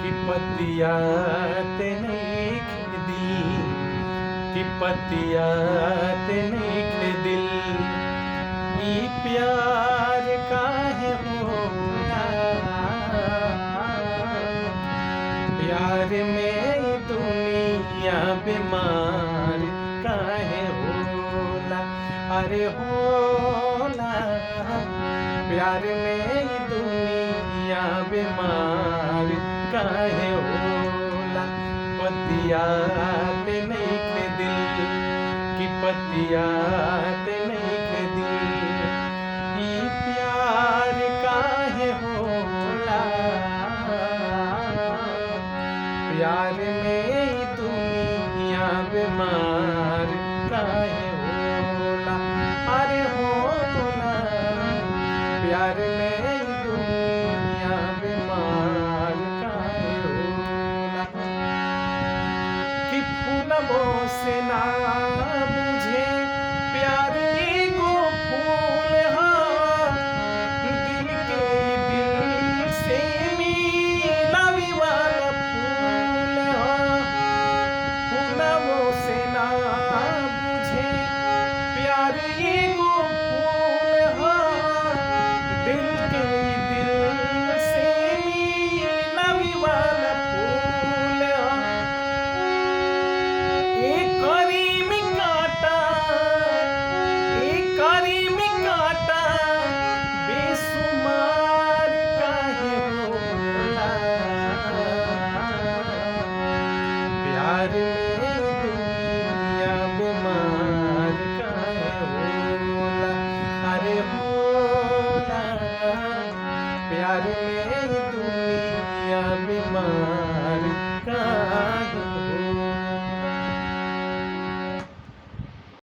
कि पतिया ते नइखे दिल, कि पतिया ते नइखे दिल। ई प्यार काहे होला, प्यार में ई दुनिया बीमार काहे होला। अरे होला, प्यार में ई दुनिया बीमार काहे होला। पतिया ते नइखे दिल, कि पतिया ते नइखे दिल। ई प्यार काहे होला, प्यार में ई दुनिया बीमार